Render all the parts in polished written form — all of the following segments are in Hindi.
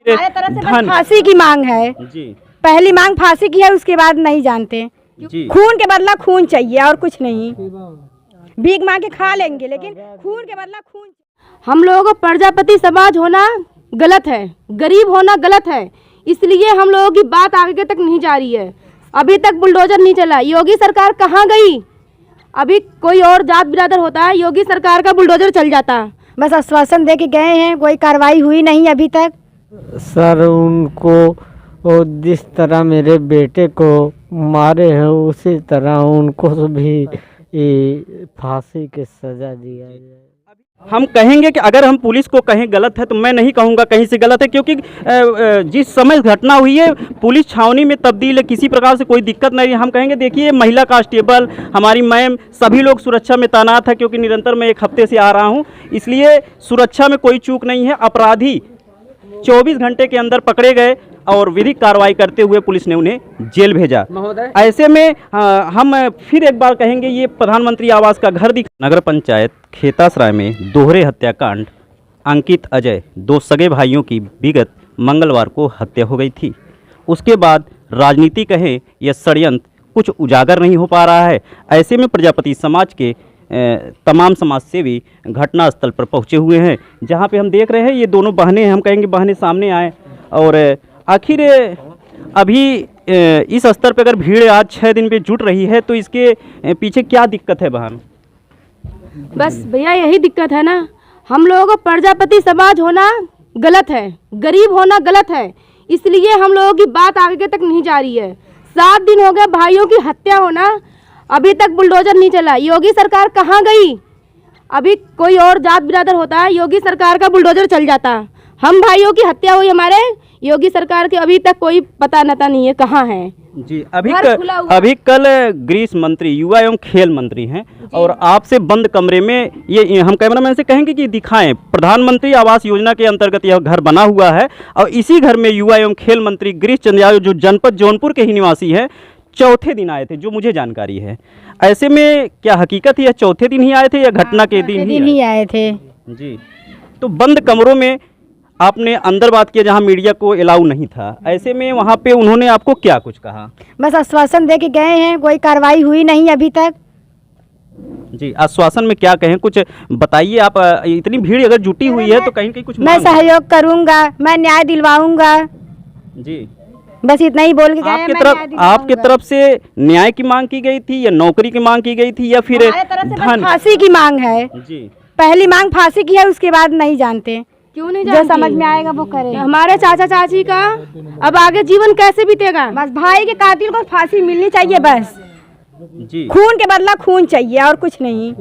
हमारे तरफ से बस फांसी की मांग है जी पहली मांग फांसी की है, उसके बाद नहीं जानते। जी खून के बदला खून चाहिए और कुछ नहीं। भीख मांग के खा लेंगे लेकिन खून के बदला खून। हम लोगों को प्रजापति समाज होना गलत है, गरीब होना गलत है, इसलिए हम लोगों की बात आगे तक नहीं जा रही है। अभी तक बुलडोजर नहीं चला। योगी सरकार कहाँ गई? अभी कोई और जात बिरादर होता है, योगी सरकार का बुलडोजर चल जाता। बस आश्वासन दे के गए हैं, कोई कार्रवाई हुई नहीं अभी तक। सर उनको और जिस तरह मेरे बेटे को मारे हैं उसी तरह उनको भी फांसी की सजा दिया जाए। हम कहेंगे कि अगर हम पुलिस को कहें गलत है तो मैं नहीं कहूँगा कहीं से गलत है, क्योंकि जिस समय घटना हुई है पुलिस छावनी में तब्दील है, किसी प्रकार से कोई दिक्कत नहीं है। हम कहेंगे देखिए महिला कांस्टेबल, हमारी मैम, सभी लोग सुरक्षा में तैनात है, क्योंकि निरंतर मैं 1 हफ्ते से आ रहा हूँ, इसलिए सुरक्षा में कोई चूक नहीं है। अपराधी 24 घंटे के अंदर पकड़े गए और विधिक कार्रवाई करते हुए पुलिस ने उन्हें जेल भेजा। ऐसे में हम फिर एक बार कहेंगे ये प्रधानमंत्री आवास का घर नगर पंचायत खेतासराय में दोहरे हत्याकांड अंकित अजय 2 सगे भाइयों की विगत मंगलवार को हत्या हो गई थी। उसके बाद राजनीति कहें या षड्यंत्र कुछ उजागर नहीं हो पा रहा है। ऐसे में प्रजापति समाज के तमाम समाजसेवी घटनास्थल पर पहुंचे हुए हैं, जहां पे हम देख रहे हैं ये दोनों बहनें, हम कहेंगे बहनें सामने आए। और आखिर अभी इस स्तर पर अगर भीड़ आज 6 दिन पे जुट रही है तो इसके पीछे क्या दिक्कत है बहन? बस भैया यही दिक्कत है ना, हम लोगों को प्रजापति समाज होना गलत है, गरीब होना गलत है, इसलिए हम लोगों की बात आगे तक नहीं जा रही है। 7 दिन हो गए भाइयों की हत्या होना, अभी तक बुलडोजर नहीं चला। योगी सरकार कहाँ गई? अभी कोई और जात बिरादर होता है, योगी सरकार का बुलडोजर चल जाता। हम भाइयों की हत्या हुई हमारे, योगी सरकार के अभी तक कोई पता नता नहीं है कहाँ है। जी अभी कल गृह मंत्री, युवा एवं खेल मंत्री हैं और आपसे बंद कमरे में ये हम कैमरामैन से कहेंगे कि दिखाएं, प्रधानमंत्री आवास योजना के अंतर्गत यह घर बना हुआ है और इसी घर में युवा एवं खेल मंत्री गिरीश चंद्र यादव जो जनपद जौनपुर के ही निवासी हैं, चौथे दिन आए थे, जो मुझे जानकारी है। ऐसे में क्या हकीकत है, चौथे दिन ही आए थे या घटना के दिन ही आए थे? जी, तो बंद कमरों में आपने अंदर बात किया जहां मीडिया को अलाउ नहीं था, ऐसे में वहां पे उन्होंने आपको क्या कुछ कहा? बस आश्वासन दे के गए हैं, कोई कार्रवाई हुई नहीं अभी तक। जी, आश्वासन में क्या कहें, कुछ बताइए आप। इतनी भीड़ अगर जुटी हुई है तो कहीं न कहीं कुछ मैं सहयोग करूंगा, मैं न्याय दिलवाऊंगा। जी, बस इतना ही बोल के गए। आपके तरफ से न्याय की मांग की गई थी या नौकरी की मांग की गई थी या फिर धन? फांसी की मांग है जी, पहली मांग फांसी की है, उसके बाद नहीं जानते। क्यों नहीं जो जानती? समझ में आएगा वो करे। हमारे चाचा चाची का अब आगे जीवन कैसे बीतेगा? बस भाई के कातिल को फांसी मिलनी चाहिए, बस जी, खून के बदला खून चाहिए और कुछ नहीं।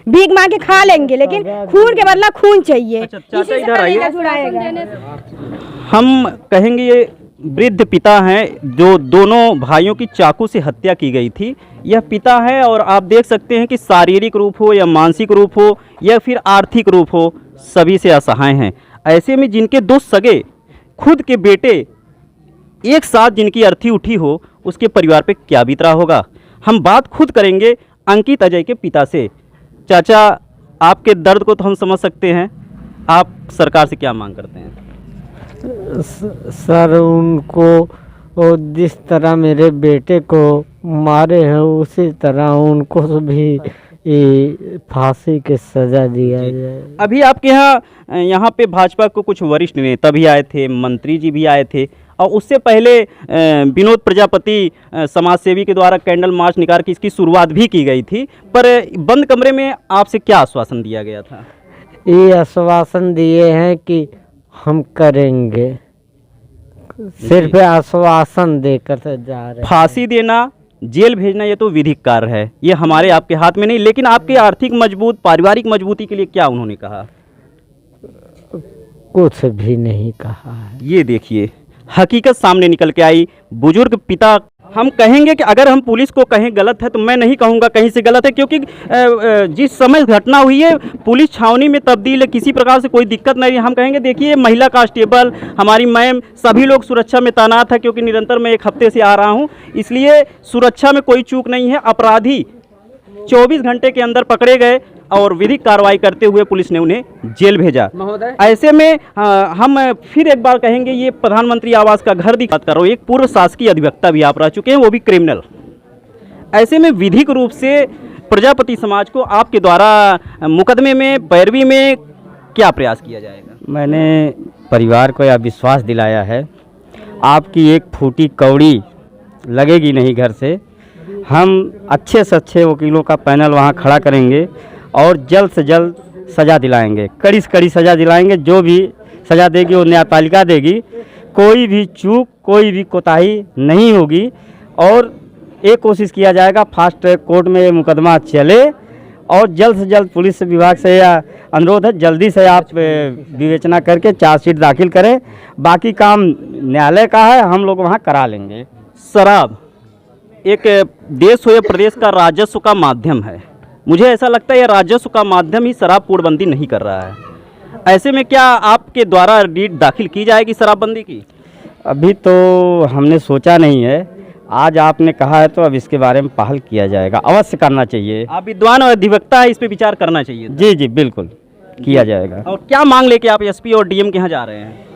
भीख मांग के खा लेंगे लेकिन खून के बदला खून चाहिए। अच्छा, चाचा इधर आइए। हम कहेंगे ये वृद्ध पिता हैं जो दोनों भाइयों की चाकू से हत्या की गई थी। यह पिता है और आप देख सकते हैं कि शारीरिक रूप हो या मानसिक रूप हो या फिर आर्थिक रूप हो, सभी से असहाय हैं। ऐसे में जिनके 2 सगे खुद के बेटे एक साथ जिनकी अर्थी उठी हो, उसके परिवार पे क्या बीत रहा होगा। हम बात खुद करेंगे अंकित अजय के पिता से। चाचा, आपके दर्द को तो हम समझ सकते हैं, आप सरकार से क्या मांग करते हैं? सर उनको और जिस तरह मेरे बेटे को मारे हैं उसी तरह उनको भी फांसी की सजा दिया जाए। अभी आपके यहाँ पे भाजपा को कुछ वरिष्ठ नेता भी आए थे, मंत्री जी भी आए थे और उससे पहले विनोद प्रजापति समाजसेवी के द्वारा कैंडल मार्च निकाल के इसकी शुरुआत भी की गई थी, पर बंद कमरे में आपसे क्या आश्वासन दिया गया था? ये आश्वासन दिए हैं कि हम करेंगे, सिर्फ आश्वासन देकर जा रहे हैं। फांसी देना, जेल भेजना ये तो विधिक कार्य है, ये हमारे आपके हाथ में नहीं। लेकिन आपके आर्थिक मजबूत, पारिवारिक मजबूती के लिए क्या उन्होंने कहा? कुछ भी नहीं कहा है। ये देखिए हकीकत सामने निकल के आई। बुजुर्ग पिता, हम कहेंगे कि अगर हम पुलिस को कहें गलत है तो मैं नहीं कहूँगा कहीं से गलत है, क्योंकि जिस समय घटना हुई है पुलिस छावनी में तब्दील है, किसी प्रकार से कोई दिक्कत नहीं है। हम कहेंगे देखिए महिला कांस्टेबल, हमारी मैम, सभी लोग सुरक्षा में तैनात है, क्योंकि निरंतर मैं 1 हफ्ते से आ रहा हूँ, इसलिए सुरक्षा में कोई चूक नहीं है। अपराधी 24 घंटे के अंदर पकड़े गए और विधिक कार्रवाई करते हुए पुलिस ने उन्हें जेल भेजा। ऐसे में हम फिर एक बार कहेंगे, ये प्रधानमंत्री आवास का घर बात कर रहा हूँ, एक पूर्व शासकीय अधिवक्ता भी आप रह चुके हैं, वो भी क्रिमिनल। ऐसे में विधिक रूप से प्रजापति समाज को आपके द्वारा मुकदमे में, पैरवी में क्या प्रयास किया जाएगा? मैंने परिवार को यह विश्वास दिलाया है, आपकी एक फूटी कौड़ी लगेगी नहीं घर से। हम अच्छे से अच्छे वकीलों का पैनल वहाँ खड़ा करेंगे और जल्द से जल्द सज़ा दिलाएंगे, कड़ी से कड़ी सज़ा दिलाएंगे। जो भी सज़ा देगी वो न्यायपालिका देगी, कोई भी चूक, कोई भी कोताही नहीं होगी। और एक कोशिश किया जाएगा फास्ट ट्रैक कोर्ट में ये मुकदमा चले और जल्द से जल्द पुलिस विभाग से यह अनुरोध है, जल्दी से आप विवेचना करके चार्जशीट दाखिल करें। बाकी काम न्यायालय का है, हम लोग वहाँ करा लेंगे। शराब एक देश हो या प्रदेश का राजस्व का माध्यम है। मुझे ऐसा लगता है यह राजस्व का माध्यम ही शराब पूर्णबंदी नहीं कर रहा है। ऐसे में क्या आपके द्वारा रीट दाखिल की जाएगी शराबबंदी की? अभी तो हमने सोचा नहीं है, आज आपने कहा है तो अब इसके बारे में पहल किया जाएगा, अवश्य करना चाहिए। आप विद्वान और अधिवक्ता है, इस पे विचार करना चाहिए। जी जी बिल्कुल किया जाएगा। और क्या मांग लेके आप एसपी और डीएम के यहाँ जा रहे हैं?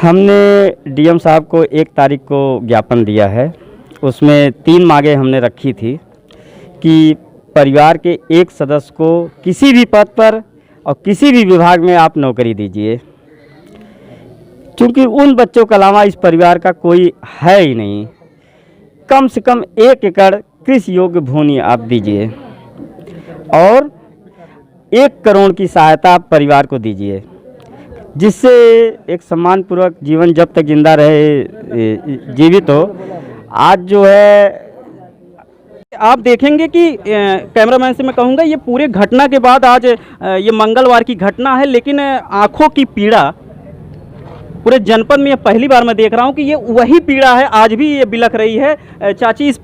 हमने डीएम साहब को 1 तारीख को ज्ञापन दिया है, उसमें 3 मांगें हमने रखी थी कि परिवार के एक सदस्य को किसी भी पद पर और किसी भी विभाग में आप नौकरी दीजिए, क्योंकि उन बच्चों के अलावा इस परिवार का कोई है ही नहीं। कम से कम 1 एकड़ कृषि योग्य भूमि आप दीजिए और 1 करोड़ की सहायता आप परिवार को दीजिए, जिससे एक सम्मानपूर्वक जीवन जब तक जिंदा रहे, जीवित हो। आज जो है आप देखेंगे कि कैमरामैन से मैं कहूँगा, ये पूरे घटना के बाद आज ये मंगलवार की घटना है, लेकिन आंखों की पीड़ा पूरे जनपद में पहली बार मैं देख रहा हूँ कि ये वही पीड़ा है, आज भी ये बिलख रही है। चाची इस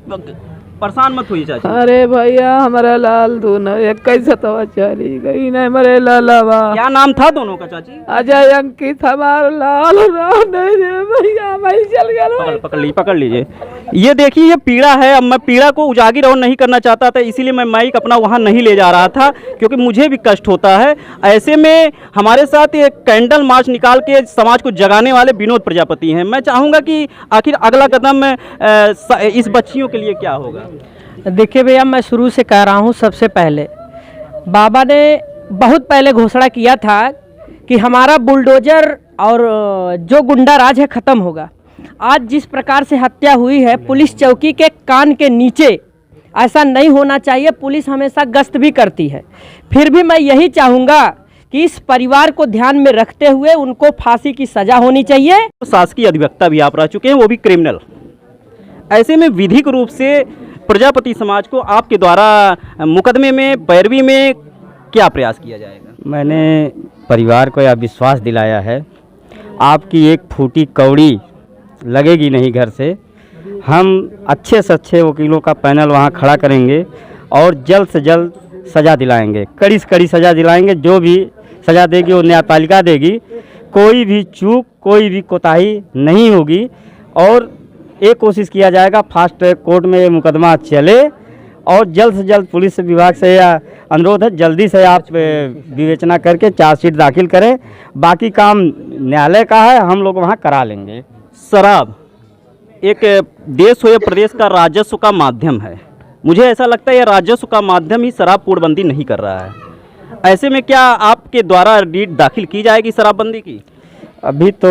परेशान मत होइए चाची। अरे भैया हमारा लाल दून एक कैसे तो चली गई नहीं मरे लालवा। क्या नाम था दोनों का चाची? अजय अंकित हमारा लाल राम नहीं रे भैया, मैं चल गया। पकड़ लीजिए। ये देखिए ये पीड़ा है। अब मैं पीड़ा को उजागर और नहीं करना चाहता था, इसीलिए मैं माइक अपना वहाँ नहीं ले जा रहा था, क्योंकि मुझे भी कष्ट होता है। ऐसे में हमारे साथ ये कैंडल मार्च निकाल के समाज को जगाने वाले विनोद प्रजापति हैं। मैं चाहूँगा कि आखिर अगला कदम इस बच्चियों के लिए क्या होगा? देखिए भैया, मैं शुरू से कह रहा हूँ, सबसे पहले बाबा ने बहुत पहले घोषणा किया था कि हमारा बुलडोजर और जो गुंडा राज है ख़त्म होगा। आज जिस प्रकार से हत्या हुई है पुलिस चौकी के कान के नीचे, ऐसा नहीं होना चाहिए। पुलिस हमेशा गश्त भी करती है, फिर भी मैं यही चाहूँगा कि इस परिवार को ध्यान में रखते हुए उनको फांसी की सज़ा होनी चाहिए। शासकीय अधिवक्ता भी आप रह चुके हैं, वो भी क्रिमिनल। ऐसे में विधिक रूप से प्रजापति समाज को आपके द्वारा मुकदमे में, पैरवी में क्या प्रयास किया जाएगा? मैंने परिवार को यह विश्वास दिलाया है, आपकी एक फूटी कौड़ी लगेगी नहीं घर से। हम अच्छे से अच्छे वकीलों का पैनल वहाँ खड़ा करेंगे और जल्द से जल्द सज़ा दिलाएंगे, कड़ी से कड़ी सज़ा दिलाएंगे। जो भी सज़ा देगी वो न्यायपालिका देगी, कोई भी चूक, कोई भी कोताही नहीं होगी। और एक कोशिश किया जाएगा फास्ट ट्रैक कोर्ट में ये मुकदमा चले और जल्द से जल्द पुलिस विभाग से यह अनुरोध है, जल्दी से आप विवेचना करके चार्जशीट दाखिल करें। बाकी काम न्यायालय का है, हम लोग वहाँ करा लेंगे। शराब एक देश हो या प्रदेश का राजस्व का माध्यम है। मुझे ऐसा लगता है यह राजस्व का माध्यम ही शराब पूर्णबंदी नहीं कर रहा है। ऐसे में क्या आपके द्वारा रीट दाखिल की जाएगी शराबबंदी की? अभी तो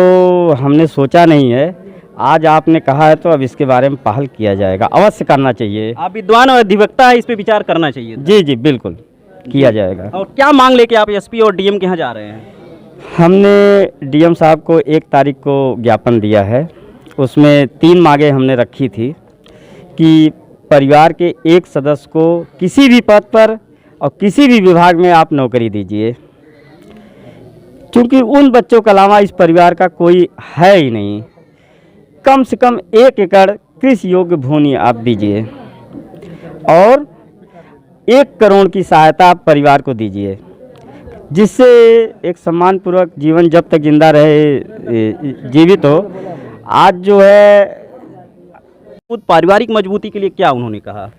हमने सोचा नहीं है, आज आपने कहा है तो अब इसके बारे में पहल किया जाएगा, अवश्य करना चाहिए। आप विद्वान और अधिवक्ता है, इस पे विचार करना चाहिए। जी जी बिल्कुल किया जाएगा। और क्या मांग लेके आप एसपी और डीएम के यहाँ जा रहे हैं? हमने डीएम साहब को 1 तारीख को ज्ञापन दिया है, उसमें 3 मांगें हमने रखी थी कि परिवार के एक सदस्य को किसी भी पद पर और किसी भी विभाग में आप नौकरी दीजिए, क्योंकि उन बच्चों के अलावा इस परिवार का कोई है ही नहीं। कम से कम 1 एकड़ कृषि योग्य भूमि आप दीजिए और 1 करोड़ की सहायता आप परिवार को दीजिए, जिससे एक सम्मानपूर्वक जीवन जब तक जिंदा रहे, जीवित हो। आज जो है पारिवारिक मजबूती के लिए क्या उन्होंने कहा?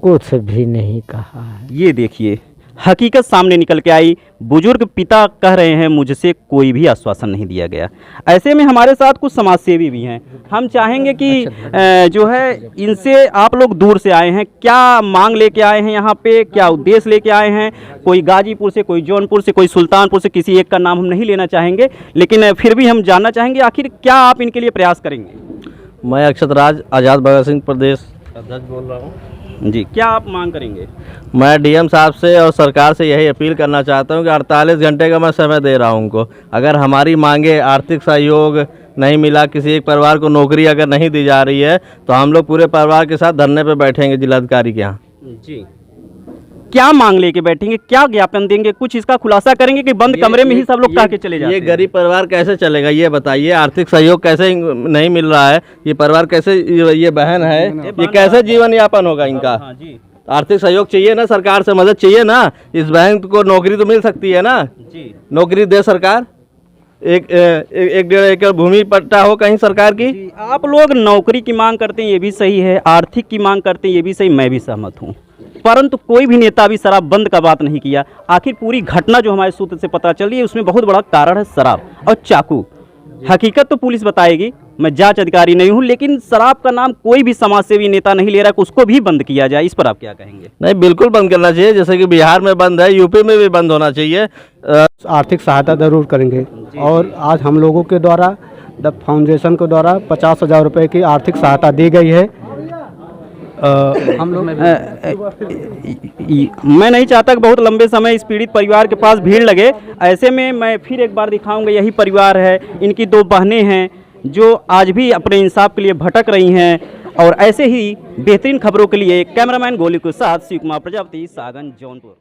कुछ भी नहीं कहा है। ये देखिए, हकीकत सामने निकल के आई। बुजुर्ग पिता कह रहे हैं मुझसे कोई भी आश्वासन नहीं दिया गया। ऐसे में हमारे साथ कुछ समाजसेवी भी हैं। हम चाहेंगे कि जो है इनसे, आप लोग दूर से आए हैं, क्या मांग लेके आए हैं यहाँ पे, क्या उद्देश्य लेके आए हैं? कोई गाजीपुर से, कोई जौनपुर से, कोई सुल्तानपुर से, किसी एक का नाम हम नहीं लेना चाहेंगे, लेकिन फिर भी हम जानना चाहेंगे आखिर क्या आप इनके लिए प्रयास करेंगे? मैं अक्षत राज आज़ाद भगत सिंह प्रदेश अध्यक्ष बोल रहा हूँ जी। क्या आप मांग करेंगे? मैं डीएम साहब से और सरकार से यही अपील करना चाहता हूँ कि 48 घंटे का मैं समय दे रहा हूँ उनको। अगर हमारी मांगे, आर्थिक सहयोग नहीं मिला, किसी एक परिवार को नौकरी अगर नहीं दी जा रही है, तो हम लोग पूरे परिवार के साथ धरने पे बैठेंगे जिलाधिकारी के यहाँ। जी, क्या मांग लेके बैठेंगे, क्या ज्ञापन देंगे? कुछ इसका खुलासा करेंगे कि बंद कमरे में ही सब लोग कह के चले जाते ये हैं? गरीब परिवार कैसे चलेगा ये बताइए? आर्थिक सहयोग कैसे नहीं मिल रहा है? ये परिवार कैसे, ये बहन है, ये कैसे जीवन यापन होगा इनका? हाँ जी, आर्थिक सहयोग चाहिए ना, सरकार से मदद चाहिए ना। इस बहन को नौकरी तो मिल सकती है ना, जी। नौकरी दे सरकार। एक 1.5 एकड़ भूमि पट्टा हो कहीं सरकार की। जी, आप लोग नौकरी की मांग करते हैं, ये भी सही है, आर्थिक की मांग करते हैं, ये भी सही, मैं भी सहमत हूँ, परंतु कोई भी नेता अभी शराब बंद का बात नहीं किया। आखिर पूरी घटना जो हमारे सूत्र से पता चली है उसमें बहुत बड़ा कारण है शराब और चाकू। हकीकत तो पुलिस बताएगी, मैं जांच अधिकारी नहीं हूं, लेकिन शराब का नाम कोई भी समाजसेवी नेता नहीं ले रहा कि उसको भी बंद किया जाए। इस पर आप क्या कहेंगे? नहीं, बिल्कुल बंद करना चाहिए, जैसे कि बिहार में बंद है, यूपी में भी बंद होना चाहिए। आर्थिक सहायता ज़रूर करेंगे। और आज हम लोगों के द्वारा द फाउंडेशन के द्वारा 50,000 रुपये की आर्थिक सहायता दी गई है। हम लोग मैं नहीं चाहता कि बहुत लंबे समय इस पीड़ित परिवार के पास भीड़ लगे। ऐसे में मैं फिर एक बार दिखाऊंगा, यही परिवार है, इनकी 2 बहनें हैं जो आज भी अपने इंसाफ के लिए भटक रही हैं। और ऐसे ही बेहतरीन खबरों के लिए कैमरामैन गोली के साथ शिव कुमार प्रजापति, सागन, जौनपुर।